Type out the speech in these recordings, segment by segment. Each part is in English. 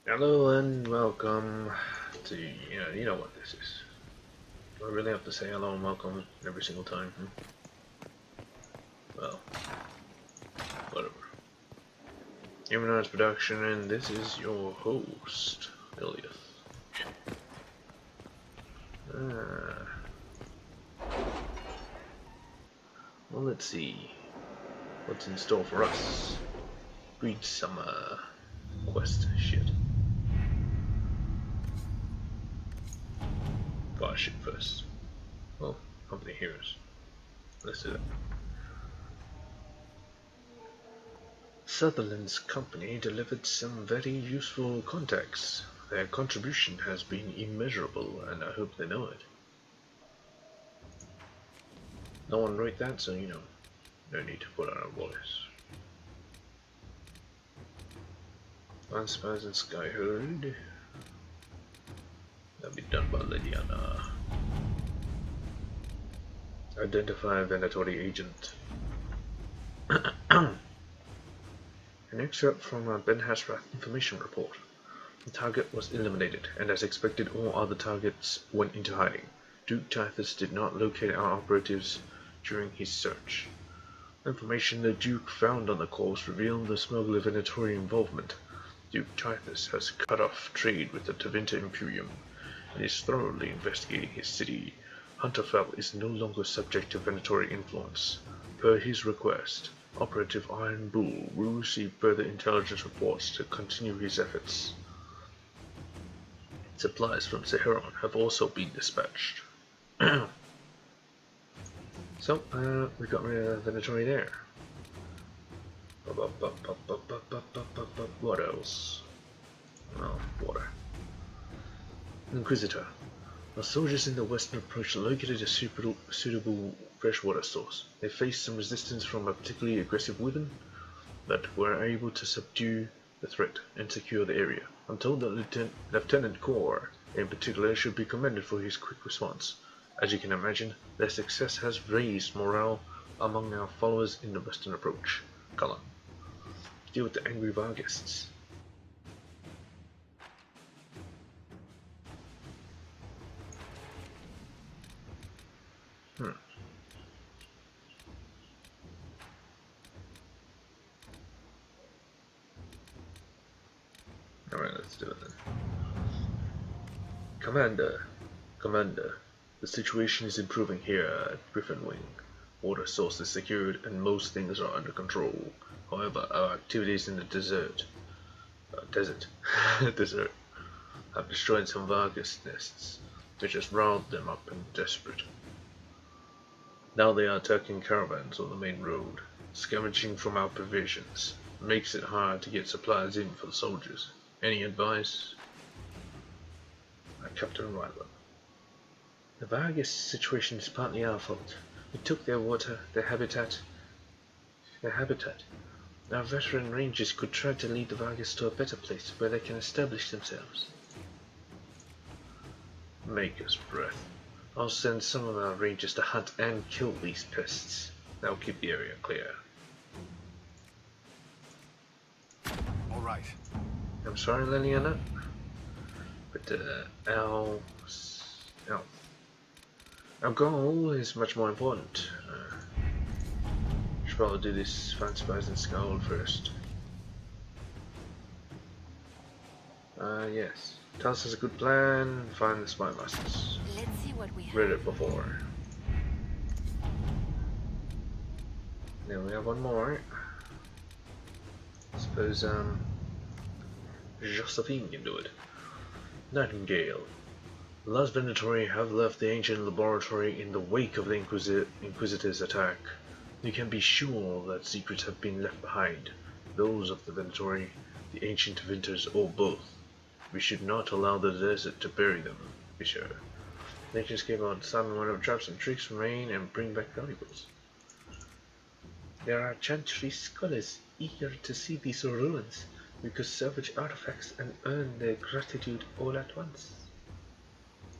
Hello and welcome to, you know what this is. Do I really have to say hello and welcome every single time? Well, whatever. Human Rights Production, and this is your host, Elliot. Well, let's see what's in store for us. Read some, quest shit. Fire shit first. Well, company heroes. Let's do that. Sutherland's company delivered some very useful contacts. Their contribution has been immeasurable, and I hope they know it. No one wrote that, so no need to put on a voice. Lanspires and Skyherd. That'll be done by Lydiana. Identify a Venatory agent. An excerpt from a Ben Hashrath information report. The target was eliminated, and as expected, all other targets went into hiding. Duke Typhus did not locate our operatives during his search. Information the Duke found on the corpse revealed the smuggler Venatori involvement. Duke Typhus has cut off trade with the Tevinter Imperium and is thoroughly investigating his city. Hunterfell is no longer subject to Venatori influence. Per his request, Operative Iron Bull will receive further intelligence reports to continue his efforts. Supplies from Zeheron have also been dispatched. So, we got rid of Venatori there. What else? Oh, water. Inquisitor. Our soldiers in the western approach located a suitable freshwater source. They faced some resistance from a particularly aggressive wyvern, but were able to subdue the threat and secure the area. I'm told that Lieutenant Core, in particular, should be commended for his quick response. As you can imagine, their success has raised morale among our followers in the western approach. Cullen. Deal with the angry Vargists. Alright, let's do it then. Commander, the situation is improving here at Griffin Wing. Water source is secured and most things are under control. However, our activities in the desert have destroyed some Vargas nests, which has riled them up and desperate. Now they are attacking caravans on the main road, scavenging from our provisions. Makes it hard to get supplies in for the soldiers. Any advice? Captain Ryland. The Vargas situation is partly our fault. We took their water, their habitat. Our veteran rangers could try to lead the Vargas to a better place where they can establish themselves. Maker's breath. I'll send some of our rangers to hunt and kill these pests. That'll keep the area clear. All right. I'm sorry, Liliana, but our goal is much more important. Should probably do this find spies and skull first. Yes. Talos has a good plan. Find the spy masters. Let's see what we have. Read it before. Then we have one more. I suppose Josephine can do it. Nightingale. The last Venatori have left the ancient laboratory in the wake of the Inquisitor's attack. You can be sure that secrets have been left behind. Those of the Venatori, the ancient Vinters, or both. We should not allow the desert to bury them, be sure. They just came out, summon one of traps and tricks from rain and bring back valuables. There are Chantry scholars eager to see these ruins. We could salvage artifacts and earn their gratitude all at once.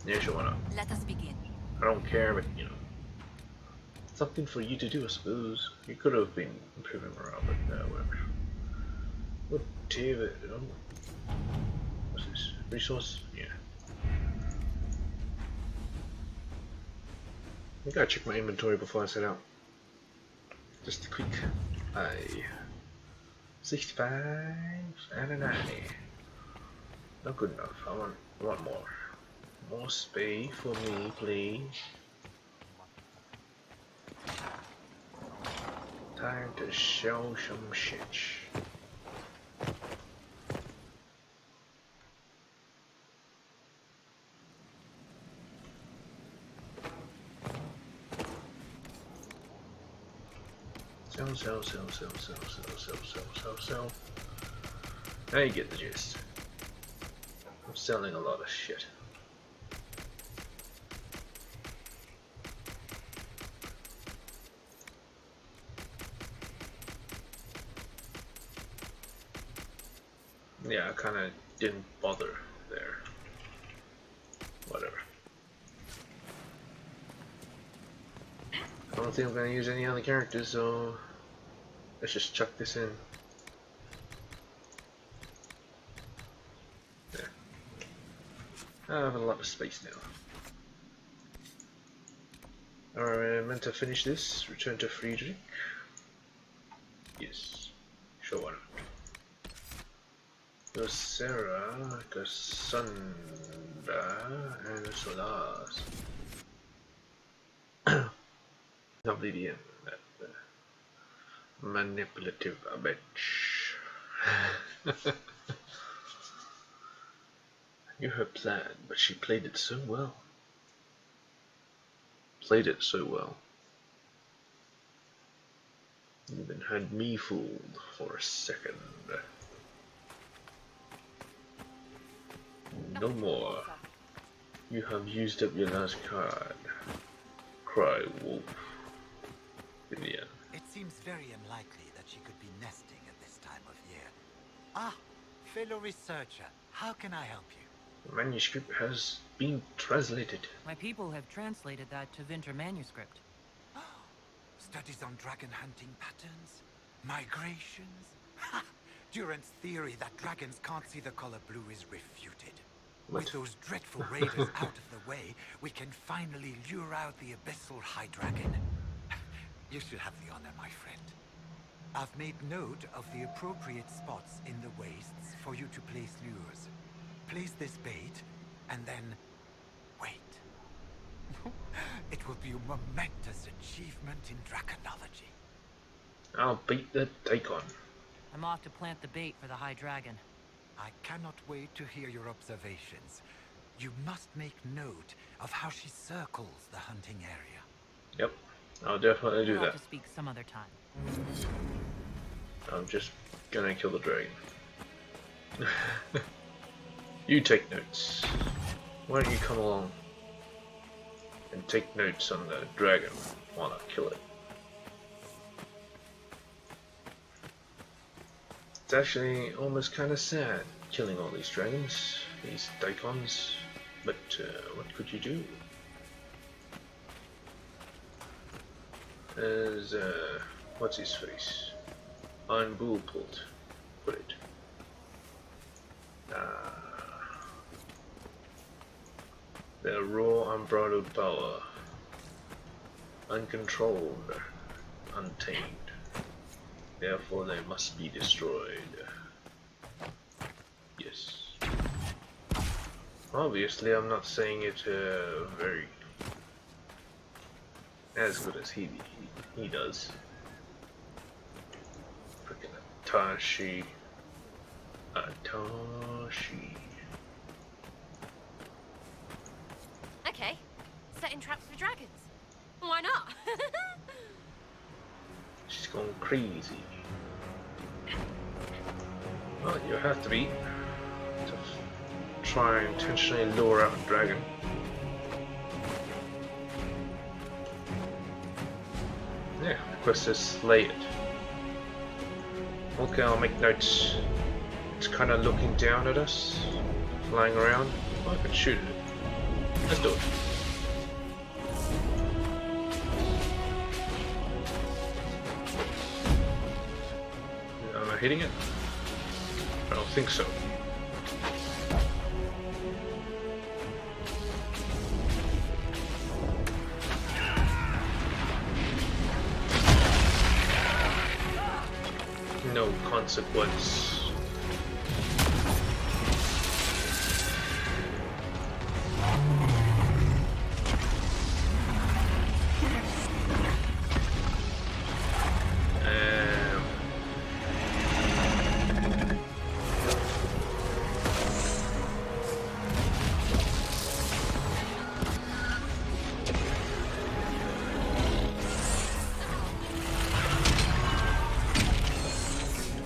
Yeah, sure, why not? Let us begin. I don't care, but something for you to do, I suppose. You could have been improving morale, but whatever. What David? What's this? Resource? Yeah. I gotta check my inventory before I set out. Just a quick eye. 65 and a 90. Not good enough. I want more. More space for me, please. Time to show some shit. Sell. Now you get the gist. I'm selling a lot of shit. Yeah, I kinda didn't bother there. Whatever. I don't think I'm gonna use any other characters, so let's just chuck this in. There. I have a lot of space now. Alright, I'm meant to finish this. Return to Friedrich. Yes. Sure, why not? Sarah, Cassandra, and Solas. Oblivion, that manipulative bitch. Knew her plan, but she played it so well. Even had me fooled for a second. No more. You have used up your last card. Cry wolf. Vivian. It seems very unlikely that she could be nesting at this time of year. Ah, fellow researcher, how can I help you? The manuscript has been translated. My people have translated that to Vinter manuscript. Studies on dragon hunting patterns? Migrations? Ha! Durant's theory that dragons can't see the color blue is refuted. What? With those dreadful raiders out of the way, we can finally lure out the abyssal high dragon. You should have the honor, my friend. I've made note of the appropriate spots in the wastes for you to place lures. Place this bait, and then wait. It will be a momentous achievement in draconology. I'll beat the Daikon. I'm off to plant the bait for the High Dragon. I cannot wait to hear your observations. You must make note of how she circles the hunting area. Yep, I'll definitely do We'll that. have to speak some other time. I'm just gonna kill the dragon. You take notes. Why don't you come along and take notes on the dragon while I kill it? It's actually almost kind of sad killing all these dragons, these Daikons, but what could you do? There's, what's his face? Iron Bull Pult. Put it. Their raw, unbridled power. Uncontrolled. Untamed. Therefore they must be destroyed. Yes. Obviously I'm not saying it very as good as he does. Freaking Atashi. Okay, setting traps for dragons. Why not? She's going crazy. Well, you have to be to try and intentionally lure out a dragon. Yeah, the quest says slay it. Okay, I'll make notes. It's kind of looking down at us, flying around. I could shoot it. Let's do it. Am I hitting it? I don't think so. consequence.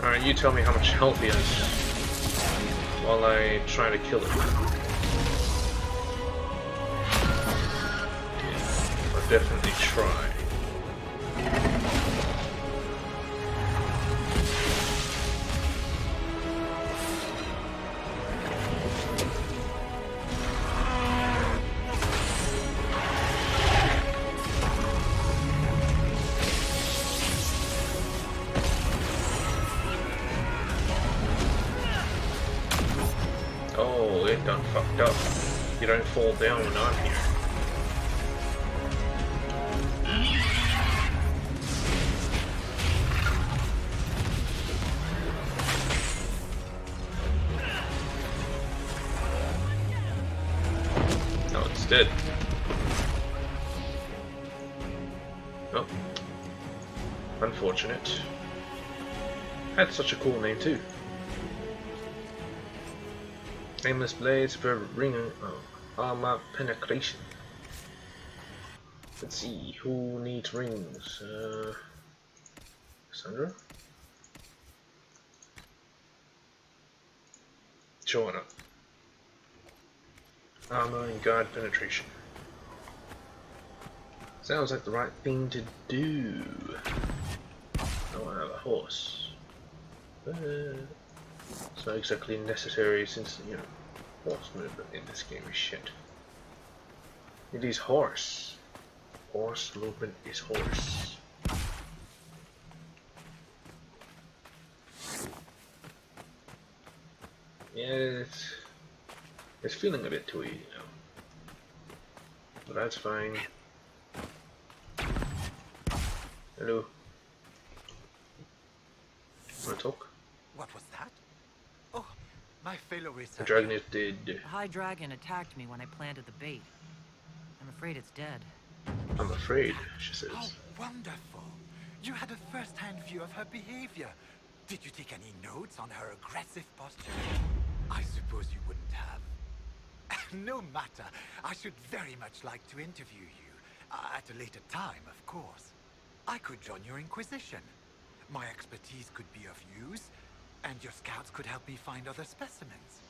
Alright, you tell me how much health he has while I try to kill him. I'll definitely try. Oh, it done fucked up. You don't fall down when I'm here. No, it's dead. Oh. Unfortunate. Had such a cool name too. Nameless blades for ring armor penetration. Let's see, who needs rings? Sandra? Sure enough. Armor and guard penetration. Sounds like the right thing to do. Oh, I have a horse. It's not exactly necessary since, you know, horse movement in this game is shit. It is horse. Horse movement is horse. Yeah, it's feeling a bit twee, you know. But that's fine. Hello. Wanna talk? What was that? Oh, my fellow The researcher. dragon is dead. The high dragon attacked me when I planted the bait. I'm afraid it's dead. I'm afraid, she says. How wonderful! You had a first-hand view of her behavior. Did you take any notes on her aggressive posture? I suppose you wouldn't have. No matter. I should very much like to interview you. At a later time, of course. I could join your Inquisition. My expertise could be of use, and your scouts could help me find other specimens.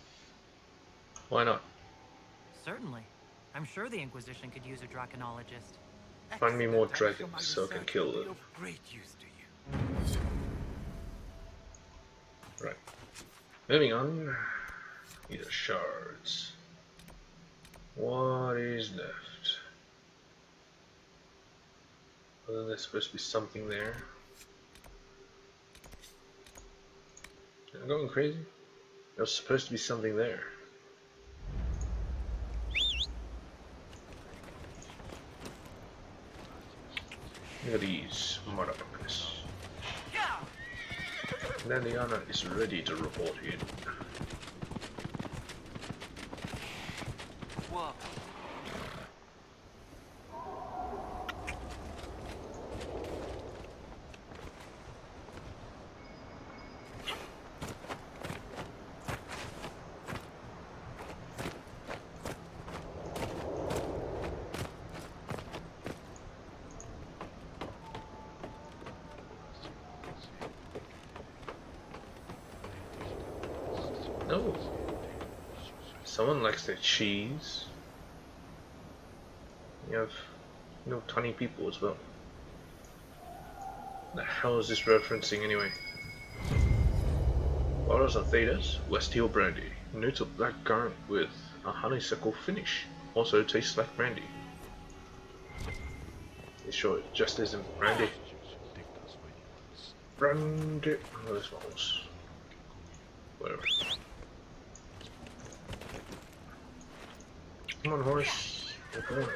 Why not? Certainly. I'm sure the Inquisition could use a draconologist. Find me more Excellent. I'm sure my dragons so I can research kill will be them. of great use to you. Right. Moving on. These are shards. What is left? Other than there's supposed to be something there. Am I going crazy? There's supposed to be something there. Look at these motherfuckers. Leliana is ready to report in. Whoa. No. Someone likes their cheese. You have tiny people as well. The hell is this referencing anyway? Bottles of Thetas, West Hill brandy. Notes of black currant with a honeysuckle finish. Also tastes like brandy. You sure it just isn't brandy? Brandy. Oh, this one's whatever. Come on, horse. Okay.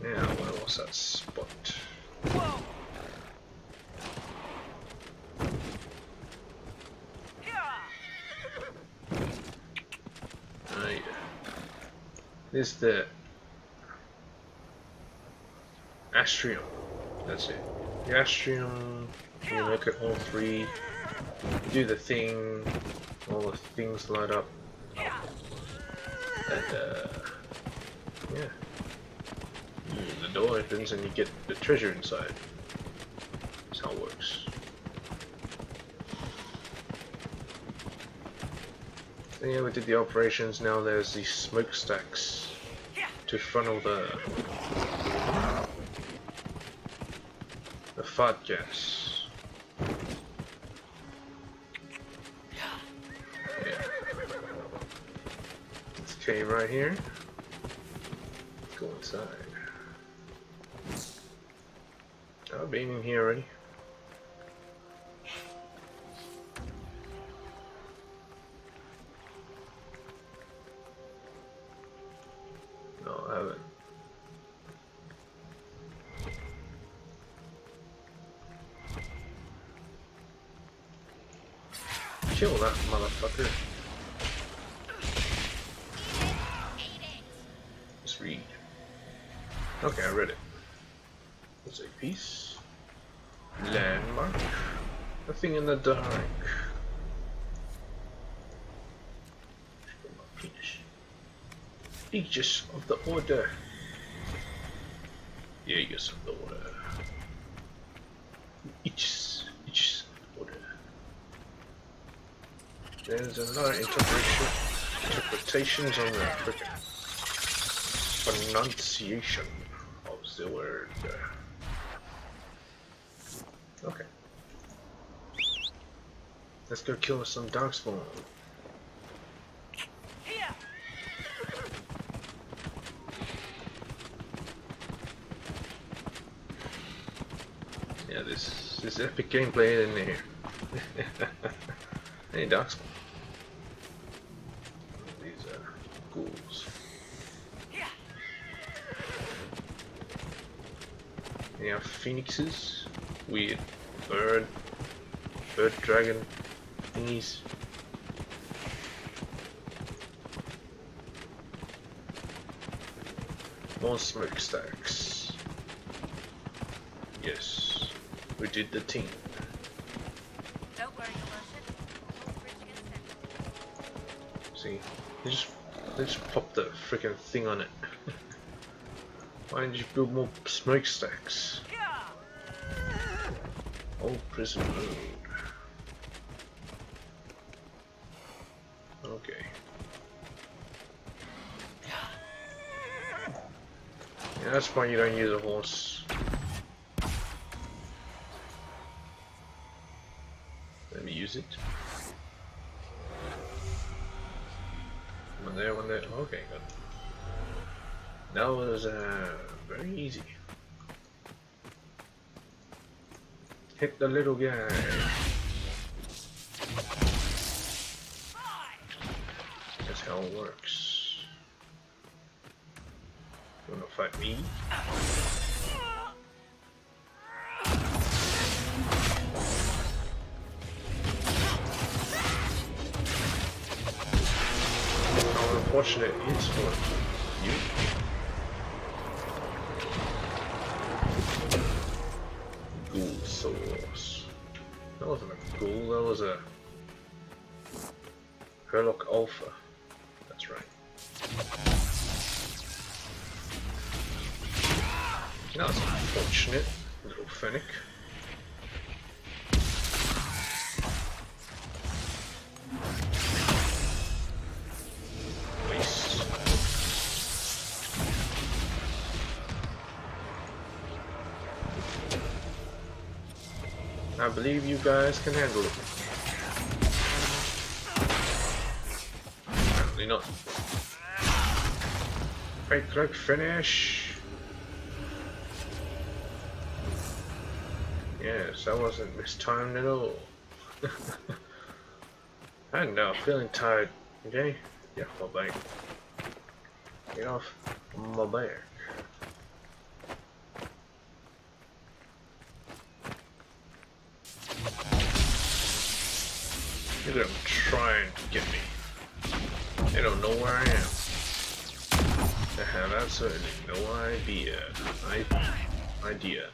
Yeah, where was that spot? This is the Astrium. That's it. The Astrium. You look at all three. Do the thing. All the things light up. And yeah. The door opens and you get the treasure inside. That's how it works. So yeah, we did the operations. Now there's these smokestacks to funnel the fart gas. Yeah. This cave right here. Go inside. I've been in here already. No, I haven't. Kill that motherfucker. Let's read. Okay, I read it. It's a piece. Landmark. Nothing in the dark. Aegis of the Order. The Aegis of the Order. Aegis of the Order. There's a lot of interpretations on the frickin' pronunciation of the word. Okay. Let's go kill some darkspawn. Yeah, this epic gameplay in here. Hey, darkspawn. These are ghouls. They have phoenixes, weird bird dragon thingies. More smokestacks. Yes, we did the team. Don't worry, Your Worship. We'll bridge against it. See, they just popped the freaking thing on it. Why didn't you build more smokestacks? Old prison road. Okay. Yeah, that's why you don't use a horse. Let me use it. One there, one there. Okay, good. That was very easy. Hit the little guy. That's how it works. You wanna fight me? How unfortunate it's for you. Ghoul source. That wasn't a ghoul, that was a Herlock Alpha. That's right. That was unfortunate, little fennec. Waste. I believe you guys can handle it. Apparently not. Right click, finish. Yes, that wasn't mistimed at all. I'm now feeling tired. Okay? Yeah, my back. Get off my back. Look at them trying to get me. They don't know where I am. I have absolutely no idea. Idea.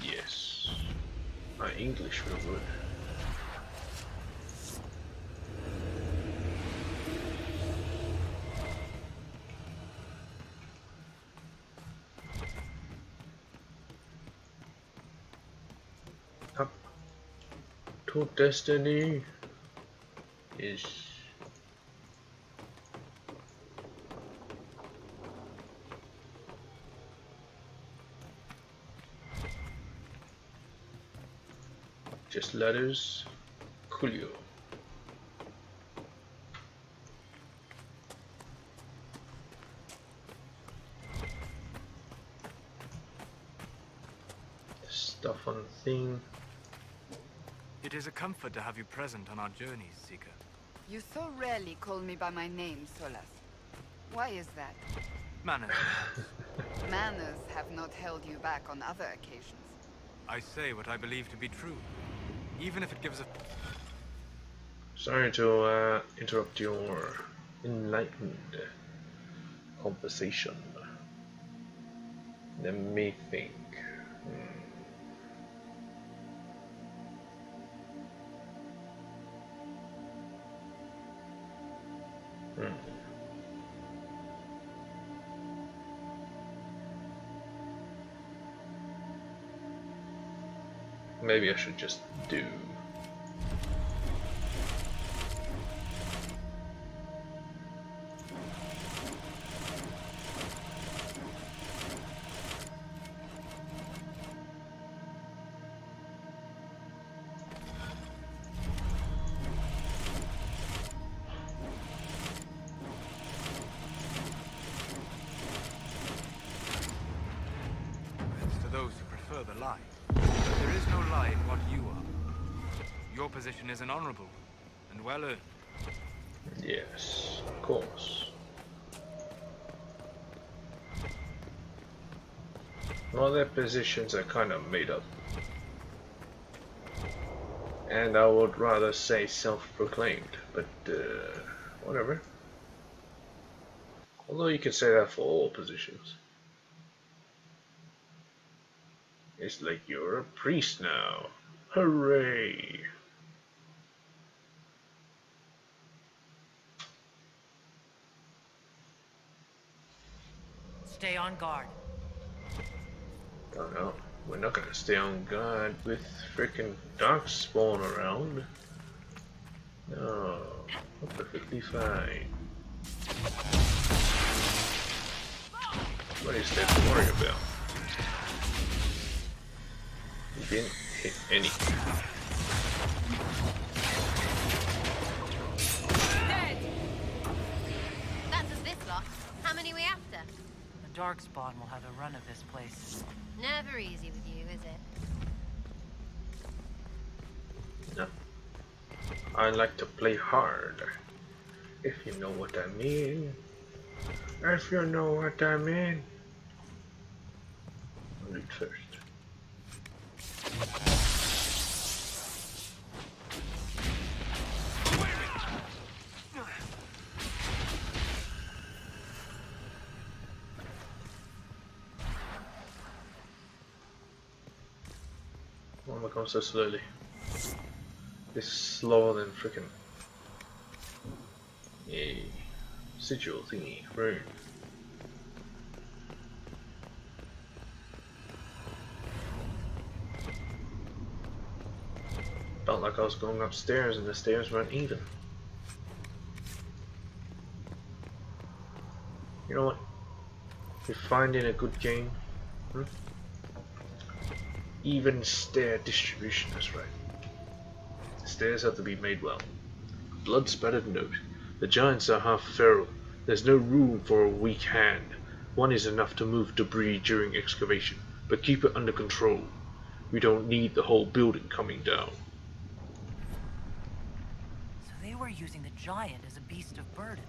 Yes. My English will good. Up to destiny is just letters. Coolio. Stuff on the thing. It is a comfort to have you present on our journeys, Seeker. You so rarely call me by my name, Solas. Why is that? Manners. Manners have not held you back on other occasions. I say what I believe to be true, even if it gives a... Sorry to interrupt your enlightened conversation. Let me think. Maybe I should just do. It's to those who prefer the light. But there is no lie in what you are. Your position is an honorable and well earned. Yes, of course. All their positions are kind of made up. And I would rather say self-proclaimed, but whatever. Although you can say that for all positions. It's like you're a priest now. Hooray! Stay on guard. Oh no, we're not gonna stay on guard with freaking darkspawn around. No, we're perfectly fine. What is that to worry about? You didn't hit anything. Dead! That's us this lot. How many we after? The Darkspawn will have a run of this place. Never easy with you, is it? No. I like to play hard. If you know what I mean. If you know what I mean. I'll read first. Why am I going so slowly? This is slower than freaking a sigil thingy rune. Felt like I was going upstairs and the stairs weren't even. You know what? You're finding a good game. Even stair distribution is right. The stairs have to be made well. Blood spattered note. The giants are half feral. There's no room for a weak hand. One is enough to move debris during excavation, but keep it under control. We don't need the whole building coming down. So they were using the giant as a beast of burden.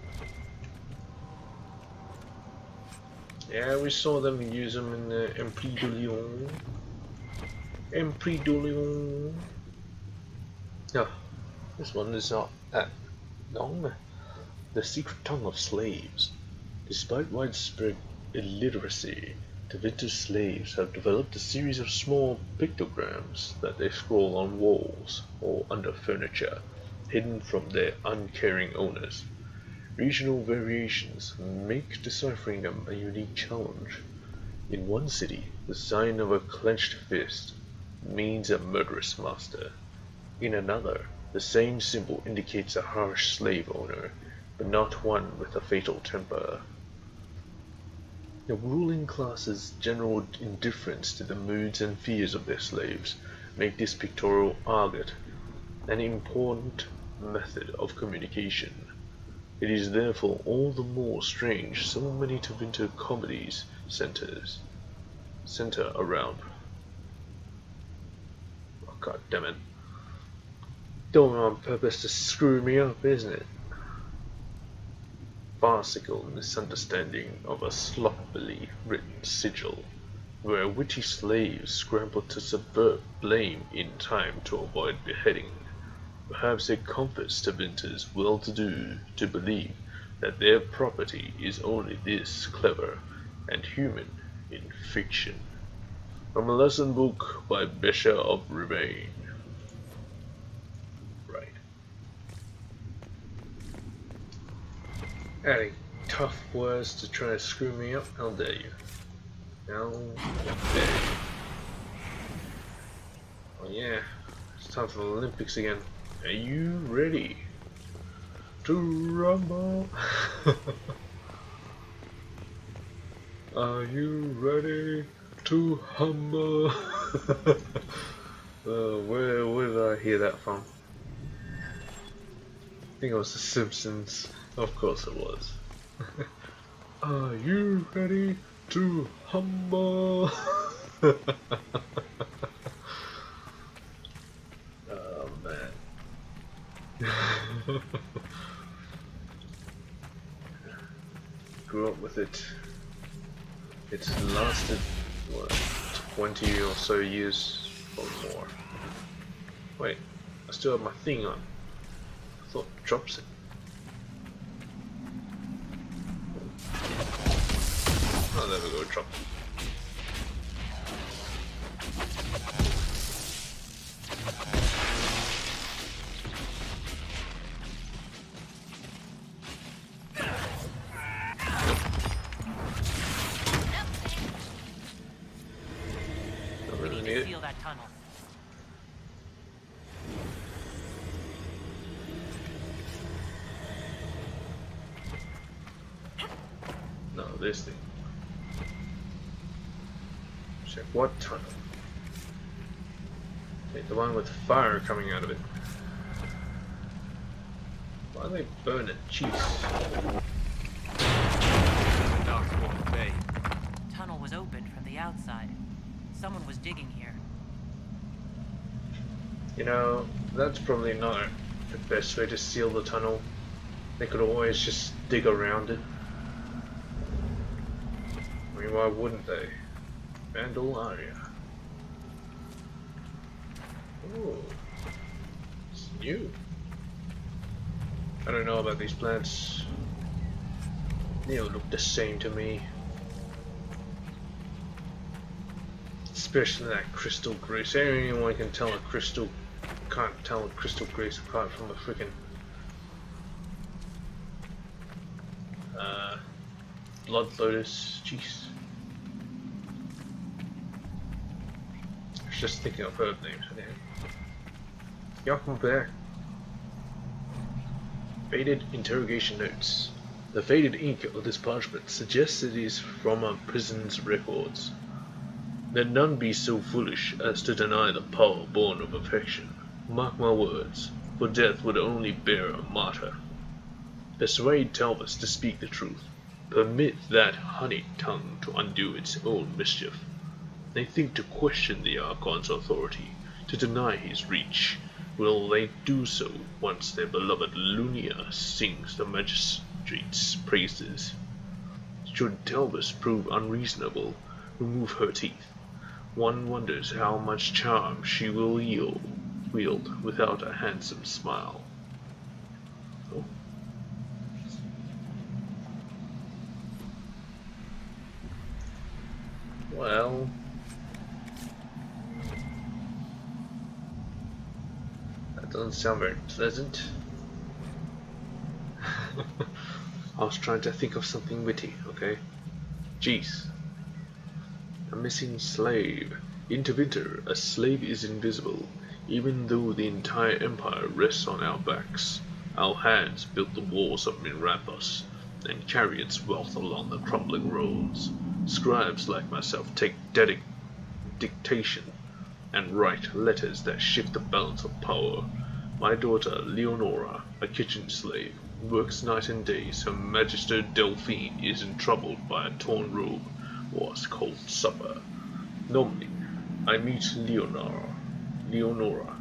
Yeah, we saw them use them in the Empire de Lyon. Empire de Lyon. No, this one is not that long. The secret tongue of slaves. Despite widespread illiteracy, the Vintage slaves have developed a series of small pictograms that they scroll on walls or under furniture, hidden from their uncaring owners. Regional variations make deciphering them a unique challenge. In one city, the sign of a clenched fist means a murderous master. In another, the same symbol indicates a harsh slave owner, but not one with a fatal temper. The ruling class's general indifference to the moods and fears of their slaves make this pictorial argot an important method of communication. It is therefore all the more strange so many Tevinter comedies center around. Oh, God damn it. Doing on purpose to screw me up, isn't it? Farcical misunderstanding of a sloppily written sigil, where witty slaves scramble to subvert blame in time to avoid beheading. Perhaps it comforts Tevinters well-to-do to believe that their property is only this clever and human in fiction. From a lesson book by Bishop of Riveting. Right. Adding tough words to try to screw me up? How dare you? How dare you? Oh yeah, it's time for the Olympics again. Are you ready to rumble? Are you ready to humble? Where did I hear that from? I think it was The Simpsons. Of course it was. Are you ready to humble? Oh man. Grew up with it. It's lasted, what, 20 or so years or more. Wait, I still have my thing on. I thought it drops it. Oh, there we go, it dropped it. We need to seal that tunnel. No, this thing. Check what tunnel? Okay, the one with fire coming out of it. Why are they burning cheese? Darkspawn Bay. Tunnel was opened from the outside. Someone was digging here. You know, that's probably not the best way to seal the tunnel. They could always just dig around it. I mean, why wouldn't they? Vandal Aria. Oh, it's new. I don't know about these plants. They all look the same to me. Especially that crystal grace. Anyone can tell a crystal, can't tell a crystal grace apart from a freaking blood lotus. Jeez. I was just thinking of herb names. Welcome back. Faded interrogation notes. The faded ink of this parchment suggests it is from a prison's records. Let none be so foolish as to deny the power born of affection. Mark my words, for death would only bear a martyr. Persuade Talbot to speak the truth. Permit that honeyed tongue to undo its own mischief. They think to question the Archon's authority, to deny his reach. Will they do so once their beloved Lunia sings the magistrate's praises? Should Talbot prove unreasonable, remove her teeth. One wonders how much charm she will wield without a handsome smile. Oh. Well, that doesn't sound very pleasant. I was trying to think of something witty, okay? Jeez. A missing slave. Into winter, a slave is invisible, even though the entire empire rests on our backs. Our hands built the walls of Mirathos, and carry its wealth along the crumbling roads. Scribes like myself take dictation and write letters that shift the balance of power. My daughter, Leonora, a kitchen slave, works night and day so Magister Delphine isn't troubled by a torn robe or a cold supper. Normally, I meet Leonora,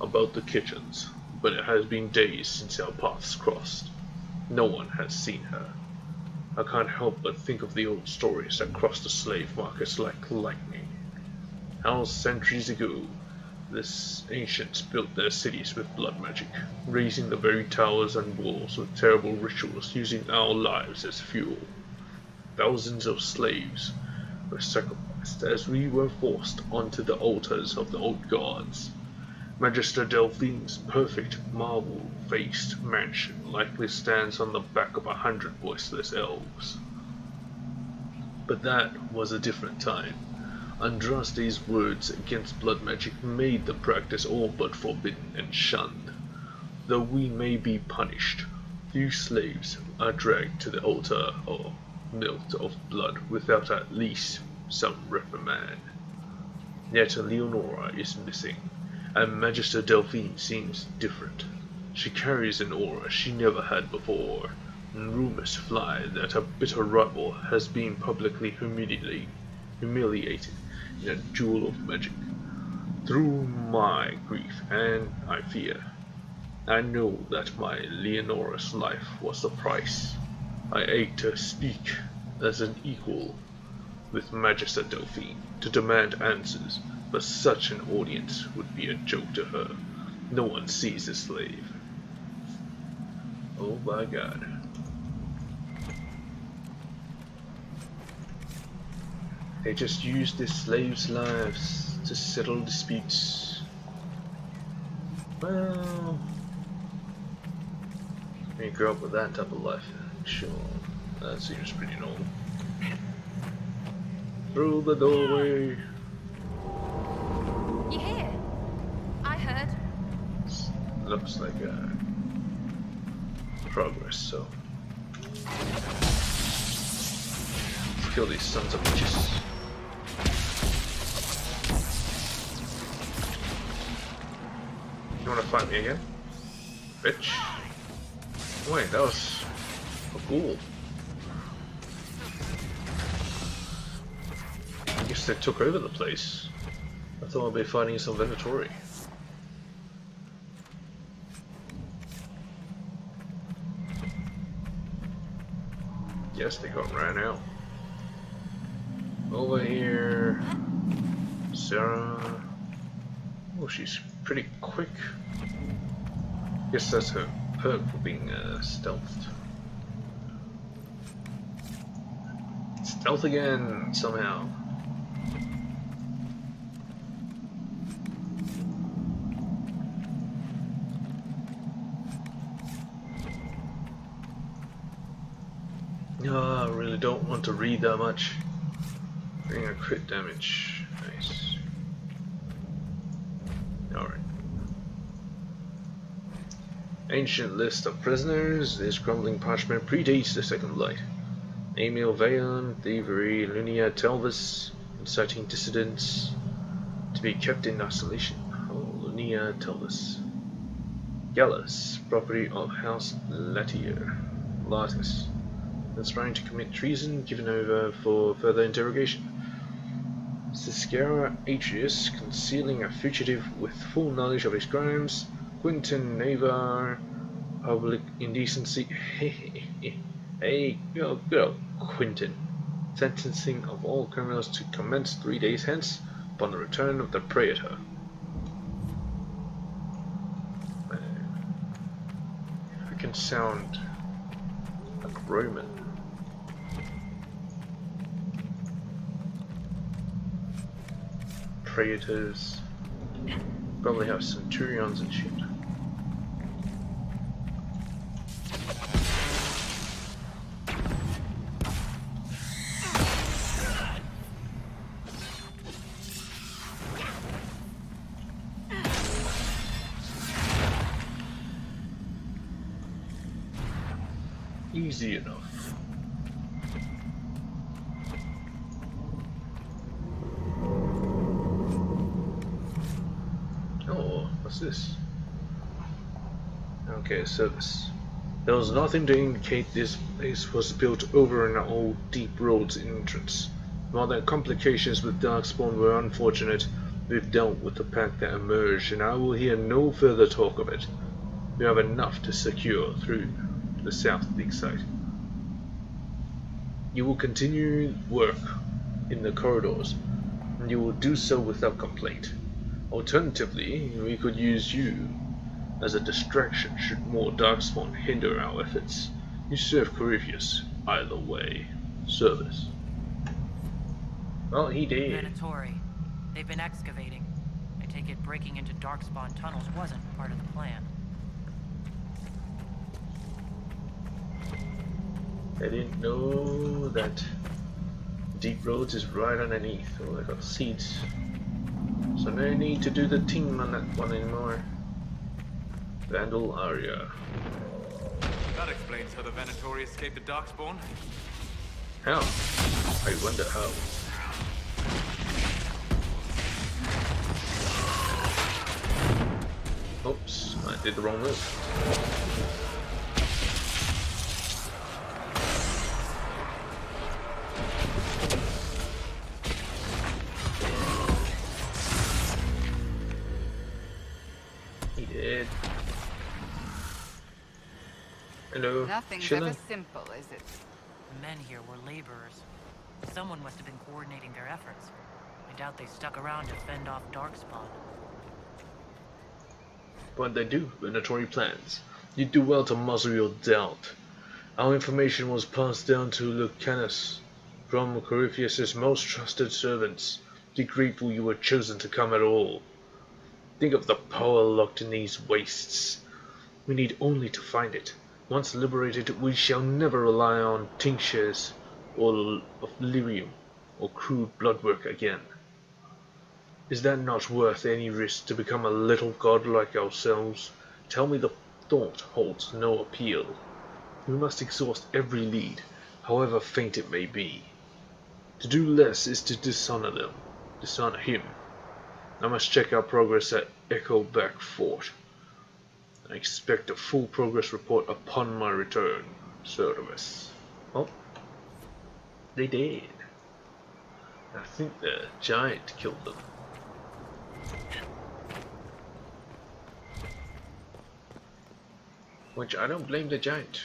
about the kitchens, but it has been days since our paths crossed. No one has seen her. I can't help but think of the old stories that crossed the slave markets like lightning. How centuries ago, the ancients built their cities with blood magic, raising the very towers and walls with terrible rituals using our lives as fuel. Thousands of slaves were sacrificed as we were forced onto the altars of the old gods. Magister Delphine's perfect marble-faced mansion likely stands on the back of 100 voiceless elves. But that was a different time. Andraste's words against blood magic made the practice all but forbidden and shunned. Though we may be punished, few slaves are dragged to the altar or milked of blood without at least some reprimand. Yet Leonora is missing, and Magister Delphine seems different. She carries an aura she never had before, and rumors fly that her bitter rival has been publicly humiliated in a duel of magic. Through my grief and I fear, I know that my Leonora's life was the price. I ache to speak as an equal with Magister Delphine, to demand answers, but such an audience would be a joke to her. No one sees a slave. Oh my god. They just use the slaves' lives to settle disputes. Well, you grew up with that type of life, sure, that seems pretty normal. Through the doorway. You hear? I heard. Looks like progress, so. Kill these sons of bitches. You wanna fight me again? Bitch. Wait, that was a ghoul. I guess they took over the place. I thought I'd be fighting some Venatori. Yes, they got ran out. Over here, Sarah. Oh, she's pretty quick. Guess that's her perk for being stealthed. Stealth again, somehow. No, I really don't want to read that much. Doing a crit damage. Nice. Alright. Ancient list of prisoners. This crumbling parchment predates the Second Light. Emil Vayon, thievery, Lunia Telvis, inciting dissidents to be kept in isolation. Oh, Lunia Telvis. Gallus, property of House Latier. Latus. Conspiring to commit treason, given over for further interrogation. Siscara Atrius, concealing a fugitive with full knowledge of his crimes. Quinton Navar, public indecency. Hey, good old Quinton. Sentencing of all criminals to commence 3 days hence upon the return of the Praetor. I can sound like Roman. Praetors. Probably have Centurions and shit. Easy enough. Oh, what's this? Okay, service. There was nothing to indicate this place was built over an old deep roads entrance. While the complications with Darkspawn were unfortunate, we've dealt with the pack that emerged, and I will hear no further talk of it. We have enough to secure through the South Dig site. You will continue work in the corridors, and you will do so without complaint. Alternatively, we could use you as a distraction should more Darkspawn hinder our efforts. You serve Corypheus either way. Service. Well, he did. Venatori. They've been excavating. I take it breaking into Darkspawn tunnels wasn't part of the plan. I didn't know that Deep Roads is right underneath. Oh, I got seeds. So no need to do the team on that one anymore. Vandal Aria. That explains how the Venatori escaped the Darkspawn. How? I wonder how. Oops, I did the wrong move. He did. Hello. Nothing's Chillin'? ever simple, is it? The men here were laborers. Someone must have been coordinating their efforts. I doubt they stuck around to fend off Darkspawn. But they do, Venatori plans. You do well to muzzle your doubt. Our information was passed down to Lucanus from Corypheus' most trusted servants. Be grateful you were chosen to come at all. Think of the power locked in these wastes. We need only to find it. Once liberated, we shall never rely on tinctures or of lyrium or crude blood work again. Is that not worth any risk to become a little god like ourselves? Tell me the thought holds no appeal. We must exhaust every lead, however faint it may be. To do less is to dishonor them, dishonor him. I must check our progress at Echoback Fort. I expect a full progress report upon my return. Service. Oh, they did. I think the giant killed them. Which I don't blame the giant.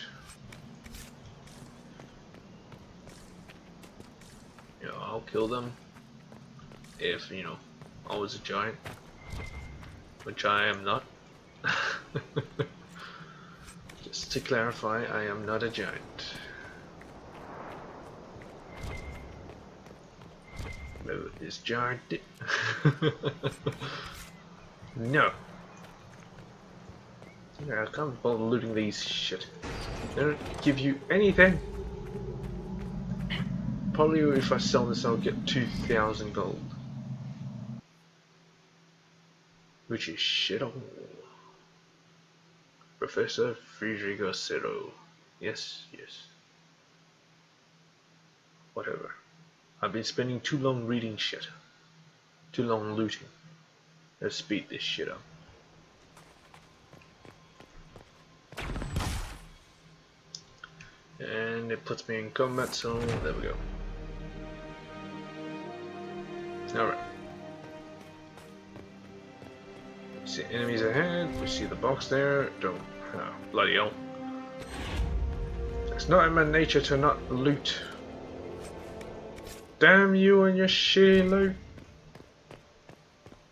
You know, I'll kill them if, you know, I was a giant. Which I am not. Just to clarify, I am not a giant. Move this giant. No. Yeah, I can't bother looting these shit. They don't give you anything. Probably if I sell this I'll get 2,000 gold. Which is shit all. Professor Friedrich Zero. Yes, yes. Whatever. I've been spending too long reading shit. Too long looting. Let's speed this shit up. And it puts me in combat, so there we go. Alright. See enemies ahead, we see the box there, don't, oh, bloody hell. It's not in my nature to not loot. Damn you and your shitty loot.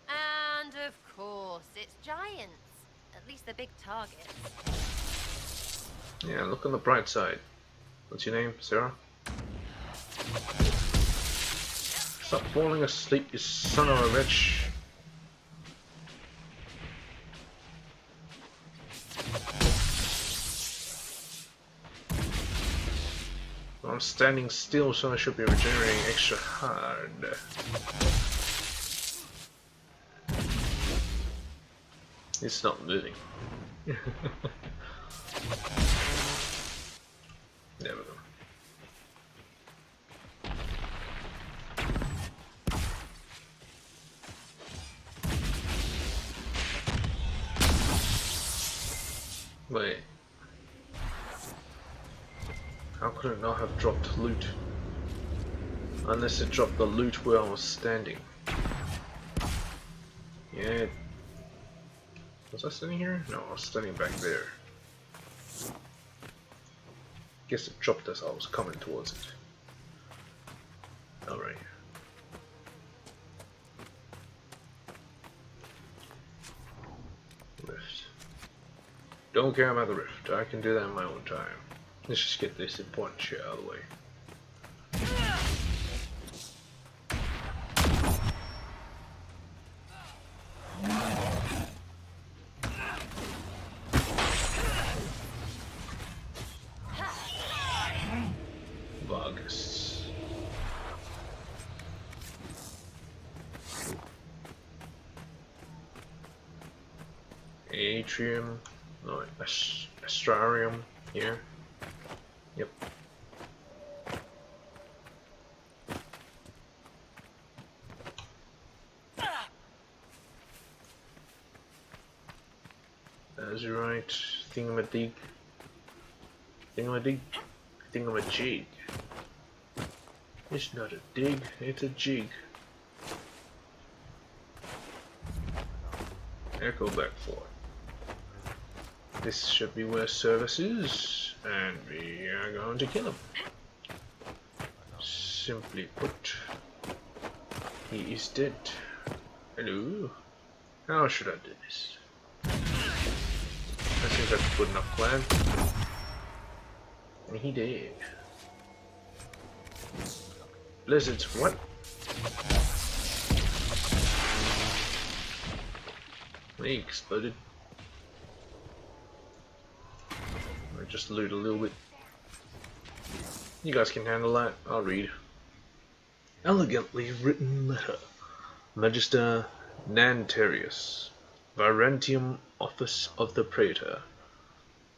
And of course, it's giants. At least they're big targets. Yeah, look on the bright side. What's your name, Sarah? Stop falling asleep, you son of a bitch. I'm standing still, so I should be regenerating extra hard. It's not moving. There we go. Wait. How could it not have dropped loot? Unless it dropped the loot where I was standing. Yeah. Was I standing here? No, I was standing back there. Guess it dropped as I was coming towards it. Alright. Rift. Don't care about the rift. I can do that in my own time. Let's just get this important shit out of the way. Vargas. Atrium. No, Astrarium here. Yep. Azurite, Thingamadig. Thingamadig? Thingamajig. It's not a dig, it's a jig. Echo Backfloor. This should be where Service is, and we are going to kill him. Simply put, he is dead. Hello? How should I do this? I think that's a good enough plan. And he did. Blizzards, what? He exploded. I just loot a little bit. You guys can handle that. I'll read. Elegantly written letter. Magister Nantarius, Varantium Office of the Praetor.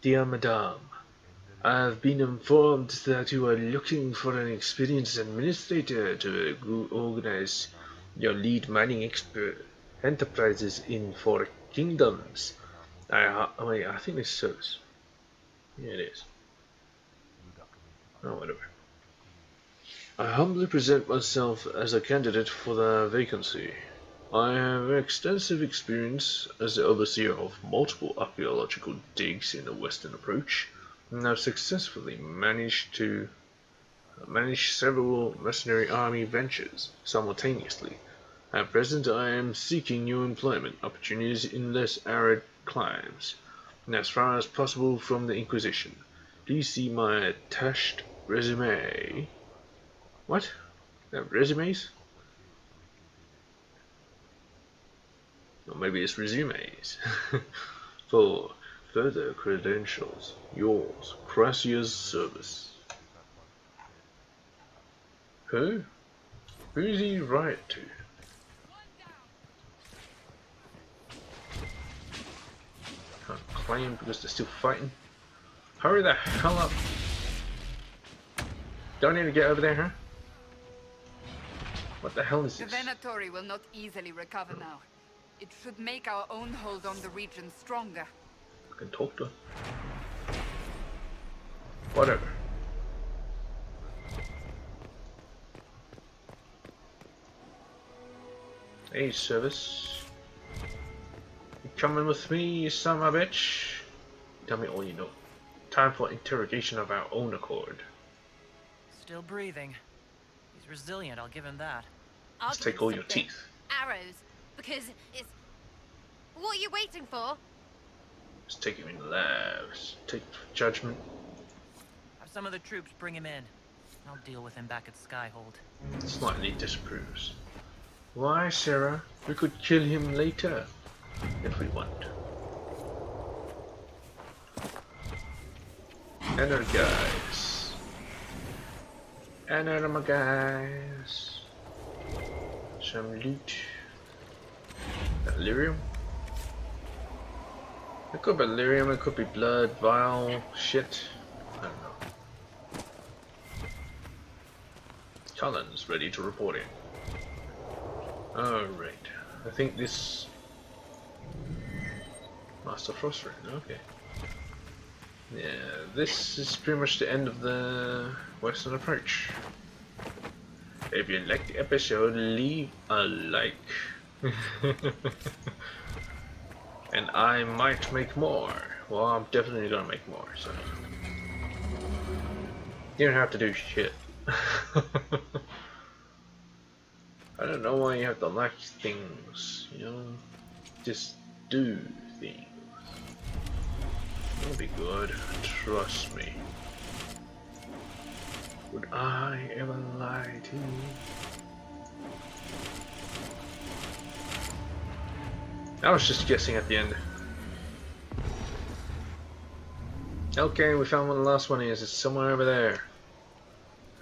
Dear Madame, I have been informed that you are looking for an experienced administrator to organize your lead mining enterprises in 4 kingdoms. Wait, I think this shows. Yeah, it is. Oh, whatever. I humbly present myself as a candidate for the vacancy. I have extensive experience as the overseer of multiple archaeological digs in the Western Approach, and have successfully managed to manage several mercenary army ventures simultaneously. At present, I am seeking new employment opportunities in less arid climes, and as far as possible from the Inquisition. Please see my attached resume. What? They have resumes? Or maybe it's resumes. For further credentials, yours, Crassia's Service. Who? Who does he write to? Can't claim because they're still fighting. Hurry the hell up! Don't need to get over there, huh? What the hell is The this? Venatori will not easily recover now. It should make our own hold on the region stronger. I can talk to her. Whatever. Hey, Service. You coming with me, you son of a bitch? Tell me all you know. Time for interrogation of our own accord. Still breathing. He's resilient, I'll give him that. Let's take all your teeth. Arrows, because it's... What are you waiting for? Let's take him in labs. Take judgment. Have some of the troops bring him in. I'll deal with him back at Skyhold. Slightly disapproves. Why, Sarah? We could kill him later if we want. Another guys. Another guys. Some loot. Lyrium? It could be lyrium, it could be blood, vial, shit. I don't know. Collins ready to report in. Alright. I think this... Master Frostring, okay. Yeah, this is pretty much the end of the Western approach. If you liked the episode, leave a like. And I might make more. Well, I'm definitely gonna make more, so... You don't have to do shit. I don't know why you have to like things, you know? Just do things. It'll be good, trust me. Would I ever lie to you? I was just guessing at the end. Okay, we found what the last one is. It's somewhere over there.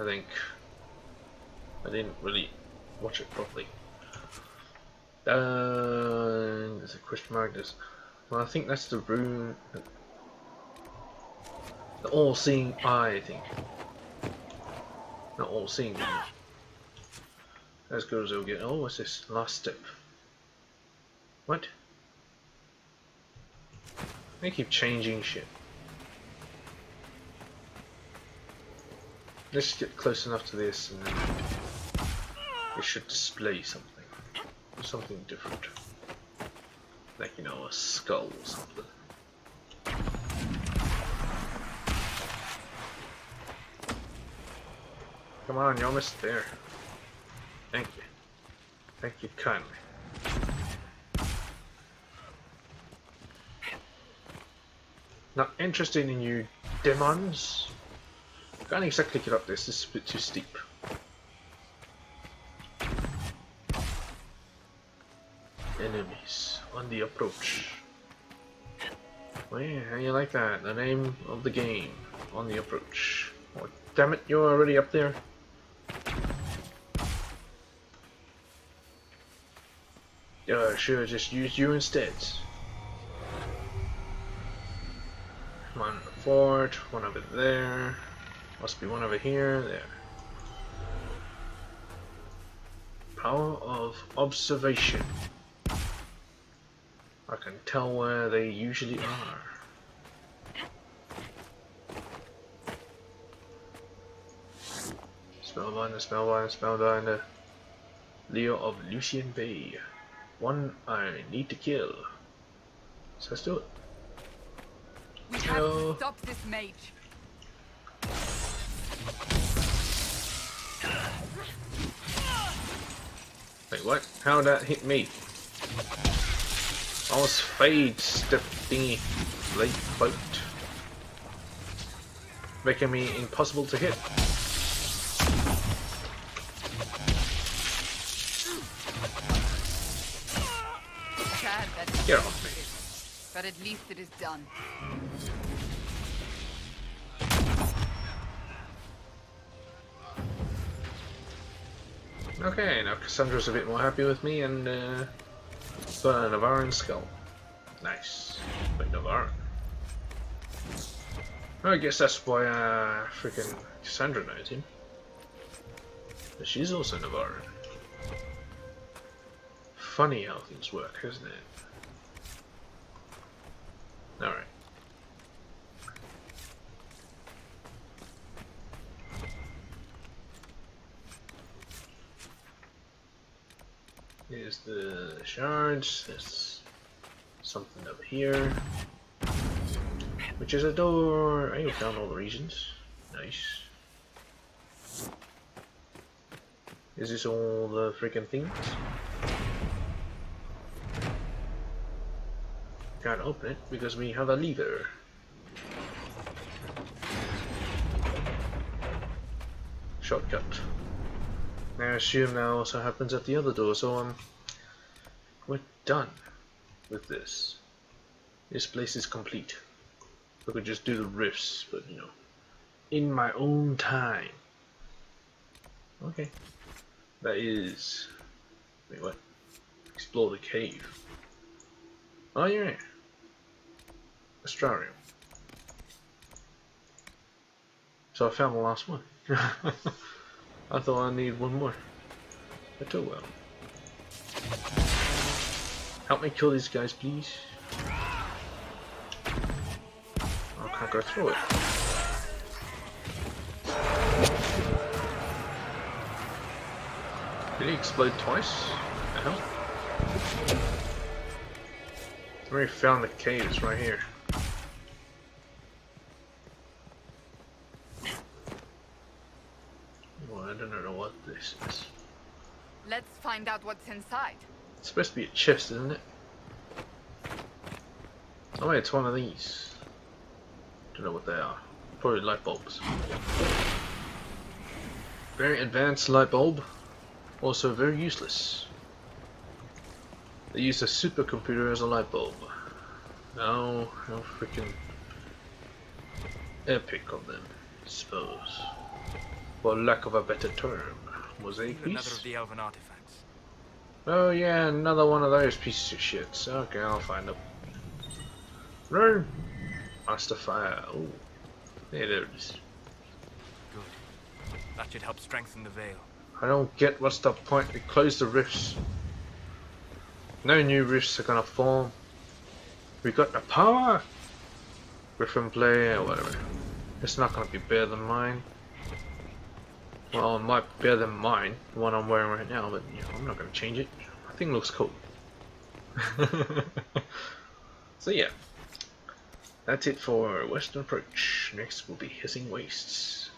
I think. I didn't really watch it properly. There's a question mark. Well, I think that's the room. The all-seeing eye, I think. Not all-seeing. As good as it'll get. Oh, what's this? Last step. What? They keep changing shit. Let's get close enough to this and then it should display something. Something different. Like, you know, a skull or something. Come on, you're almost there. Thank you. Thank you kindly. Not interested in you demons. Can't exactly get up this. This is a bit too steep. Enemies on the approach. Oh yeah, how you like that? The name of the game. On the approach. Oh, damn it, you're already up there. Yeah, sure, just use you instead. One on the fort, one over there. Must be one over here, there. Power of observation. I can tell where they usually are. Spellbinder, Spellbinder, Spellbinder. Leo of Lucian Bay. One I need to kill. So let's do it. We have to stop this mage. Wait, what? How'd that hit me? I was fade step thingy late cloaked. Making me impossible to hit. Sad that Get off me. but at least it is done. Okay, now Cassandra's a bit more happy with me and got a Navaran skull. Nice. Wait, Navaran. Well, I guess that's why freaking Cassandra knows him. But she's also Navaran. Funny how things work, isn't it? Alright. Here's the shards. There's something over here, which is a door. I found all the regions. Nice. Is this all the freaking things? Can't open it because we have a lever. shortcut. I assume that also happens at the other door, so we're done with this. This place is complete. I could just do the rifts, but you know, in my own time. Okay. That is... Wait, what? Explore the cave. Oh yeah. Astrarium. So I found the last one. I thought I needed one more. But oh well. Help me kill these guys, please. I can't go through it. Did he explode twice? The hell? I already found the caves right here. Well, I don't know what this is. Let's find out what's inside. It's supposed to be a chest, isn't it? Oh wait, it's one of these. Don't know what they are. Probably light bulbs. Very advanced light bulb. Also very useless. They use a supercomputer as a light bulb. How freaking epic of them, I suppose. For lack of a better term. Mosaic Another piece? of the elven artifacts. Oh yeah, another one of those pieces of shit. Okay, I'll find them. No! Master Fire. Oh. Yeah, there it is. Good. That should help strengthen the veil. I don't get what's the point. We close the rifts. No new rifts are gonna form. We got the power! Griffin play or whatever. It's not gonna be better than mine. Well, it might be better than mine, the one I'm wearing right now, but you know, I'm not gonna change it. I think it looks cool. So yeah. That's it for Western Approach. Next will be Hissing Wastes.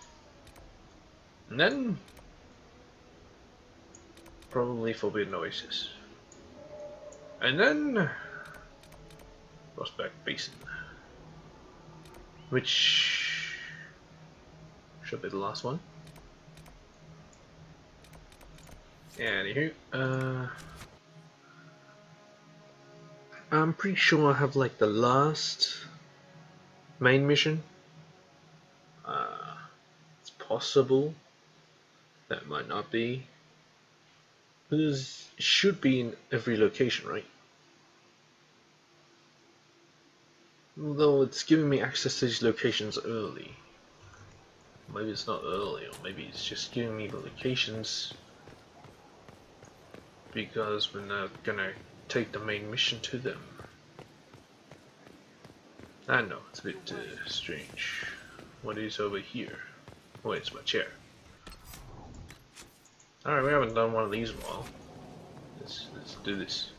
And then probably Forbidden Oasis. And then Frostback Basin. Which should be the last one. Anywho, I'm pretty sure I have like the last main mission. It's possible. That might not be. Because it should be in every location, right? Although it's giving me access to these locations early. Maybe it's not early, or maybe it's just giving me the locations because we're not gonna take the main mission to them. I know, it's a bit strange. What is over here? Oh, wait, it's my chair. Alright, we haven't done one of these in a while. Let's do this.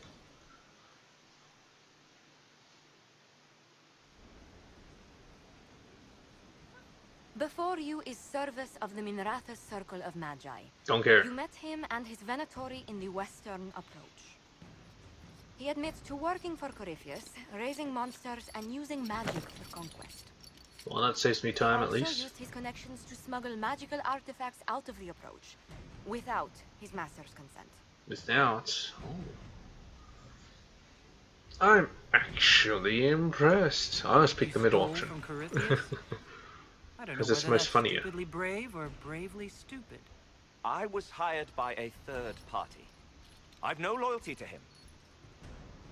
Before you is Service of the Minrathous Circle of Magi. Don't care. You met him and his Venatori in the Western Approach. He admits to working for Corypheus, raising monsters and using magic for conquest. Well, that saves me time at He also least. used his connections to smuggle magical artifacts out of the Approach, without his master's consent. Without. Oh. I'm actually impressed. I always pick the middle option. From Corypheus? I don't know 'Cause it's whether most that's funnier. stupidly brave or bravely stupid. I was hired by a third party. I've no loyalty to him.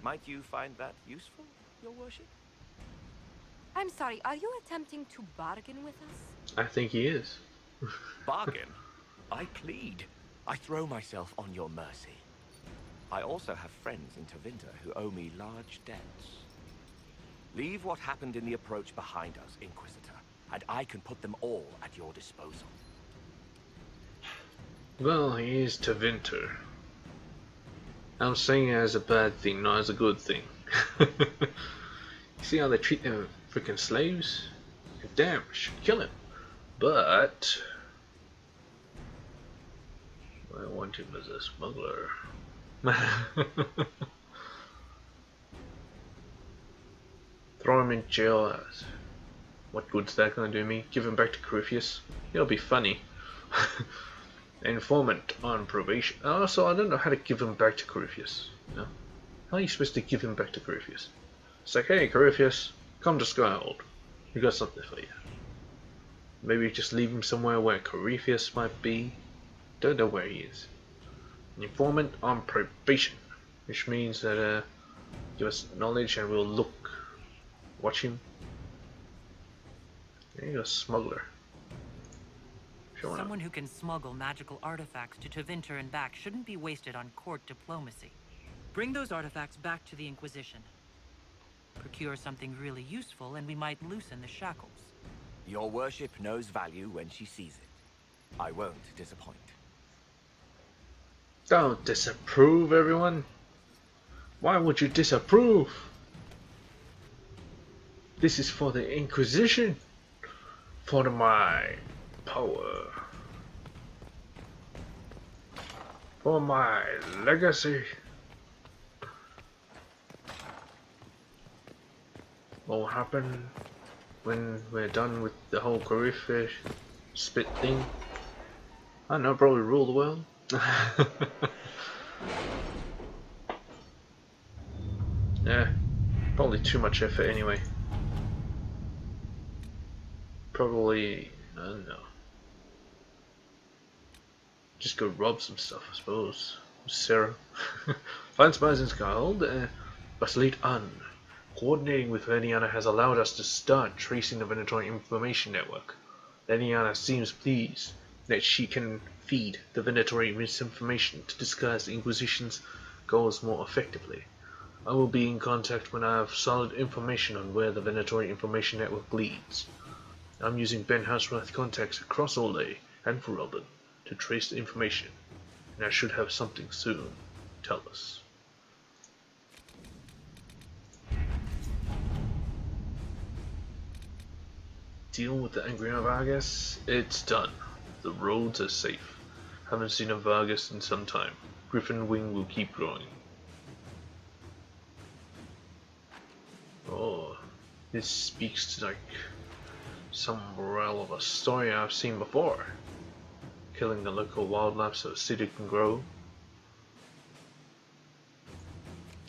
Might you find that useful, your worship? I'm sorry, are you attempting to bargain with us? I think he is. Bargain? I plead. I throw myself on your mercy. I also have friends in Tevinter who owe me large debts. Leave what happened in the approach behind us, Inquisitor, and I can put them all at your disposal. Well, he is Tevinter. I'm saying it as a bad thing, not as a good thing. You see how they treat them freaking slaves? Damn, I should kill him. But I want him as a smuggler. Throw him in jail. What good's that gonna do me? Give him back to Corypheus? It'll be funny. Informant on probation. Also, I don't know how to give him back to Corypheus. You know? How are you supposed to give him back to Corypheus? It's like, hey, Corypheus, come to Skyhold. We got something for you. Maybe just leave him somewhere where Corypheus might be. Don't know where he is. An informant on probation, which means that give us knowledge and we'll watch him. There you go, smuggler. Someone who can smuggle magical artifacts to Tevinter and back shouldn't be wasted on court diplomacy. Bring those artifacts back to the Inquisition. Procure something really useful and we might loosen the shackles. Your worship knows value when she sees it. I won't disappoint. Don't disapprove, everyone. Why would you disapprove? This is for the Inquisition. For my power. For my legacy. What will happen when we're done with the whole Corypheus spit thing? I don't know, probably rule the world. Yeah, probably too much effort anyway. Probably, I don't know. Just go rob some stuff, I suppose. Sarah. Find spies in Skyhold. Basilite Un. Coordinating with Leniana has allowed us to start tracing the Venatori information network. Leniana seems pleased that she can feed the Venatori misinformation to disguise the Inquisition's goals more effectively. I will be in contact when I have solid information on where the Venatori information network leads. I'm using Ben Housewrath contacts across Olay and Ferelden to trace the information, and I should have something soon. Tell us. Deal with the angry Vargas? It's done. The roads are safe. Haven't seen a Vargas in some time. Griffin Wing will keep growing. Oh, this speaks to like some morale of a story I've seen before. Killing the local wildlife so a city can grow.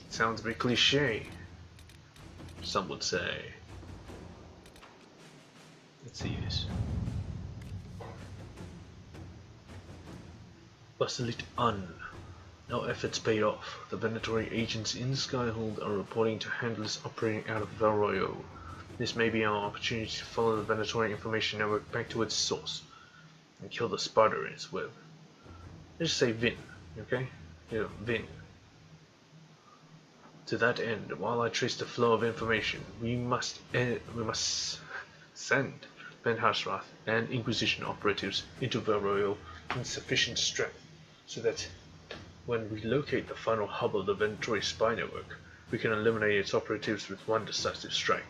Sounds a bit cliche, some would say. Let's see this. Basilite Un. No efforts paid off. The Venatori agents in Skyhold are reporting to handlers operating out of Valroyo. This may be our opportunity to follow the Venatori information network back to its source and kill the spider in its web. Let's just say Vint, okay? Yeah, Vint. To that end, while I trace the flow of information, we must send Ben Housewrath and Inquisition operatives into Valroyo in sufficient strength so that when we locate the final hub of the Venatori spy network, we can eliminate its operatives with one decisive strike.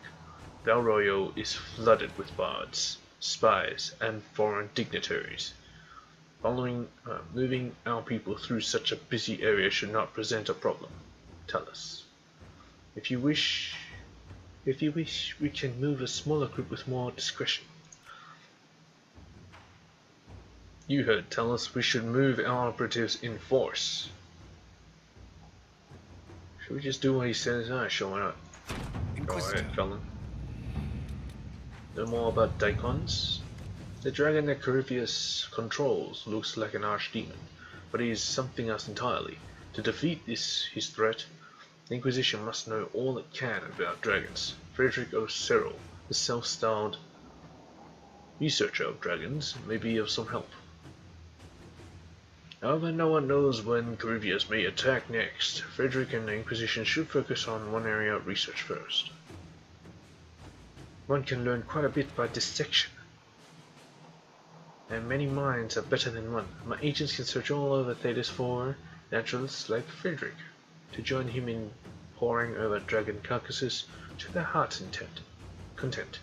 Valroyo is flooded with bards, spies, and foreign dignitaries. Moving our people through such a busy area should not present a problem. Tell us. If you wish, we can move a smaller group with more discretion. You heard. Tell us we should move our operatives in force. Should we just do what he says? Ah, sure, why not? Go ahead, Felon. No more about Daikons. The dragon that Corypheus controls looks like an archdemon, but he is something else entirely. To defeat his threat, the Inquisition must know all it can about dragons. Frederick O. Cyril, the self-styled researcher of dragons, may be of some help. However, no one knows when Corypheus may attack next. Frederick and the Inquisition should focus on one area of research first. One can learn quite a bit by dissection, and many minds are better than one. My agents can search all over Thetis for naturalists like Frederick, to join him in poring over dragon carcasses to their heart's content.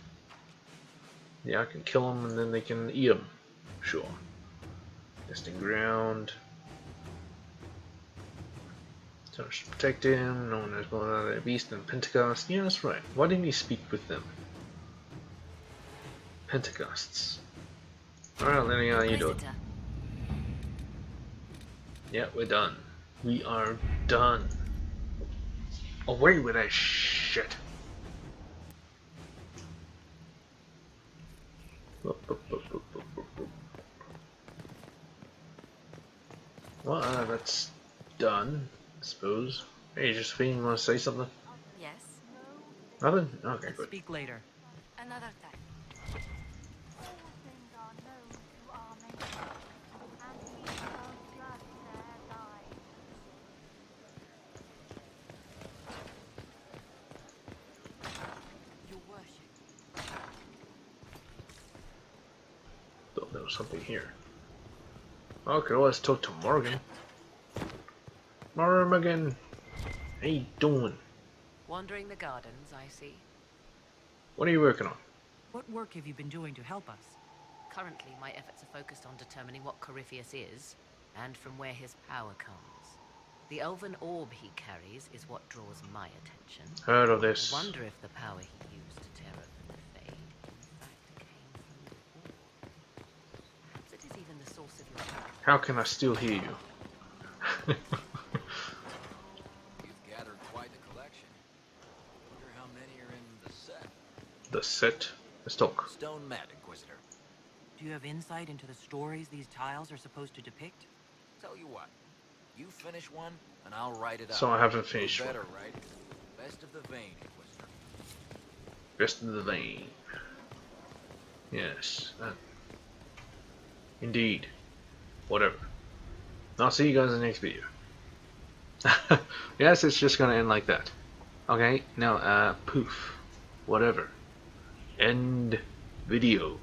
Yeah, I can kill them and then they can eat them. Sure. Testing ground. So I should protect him. No one knows more about their beast than Pentecost. Yeah, that's right. Why didn't he speak with them? Pentecosts. Alright, Lenny, how you doing? Visitor. Yeah, we're done. We are done. Away with that shit. Well, that's done, I suppose. Hey, Josephine, you want to say something? Yes, Nothing? Okay, Let's good. speak later. another time. Your worship. Thought there was something here. Okay, well, let's talk to Morgan. Morgan, how you doing? Wandering the gardens, I see. What are you working on? What work have you been doing to help us? Currently, my efforts are focused on determining what Corypheus is, and from where his power comes. The elven orb he carries is what draws my attention. Heard of this. I wonder if the power he used to tear open the Fade, in fact, came from the orb. Perhaps it is even the source of your power. How can I still hear you? You've gathered quite a collection. Wonder how many are in the set. The set? Let's talk. Stone Mat, Inquisitor. Do you have insight into the stories these tiles are supposed to depict? Tell you what, you finish one, and I'll write it out. So I haven't finished You're one. better, right? Best of the vein, Inquisitor. Rest of the vein. Yes. Indeed. Whatever. I'll see you guys in the next video. Yes, it's just gonna end like that. Okay, now, poof. Whatever. End video.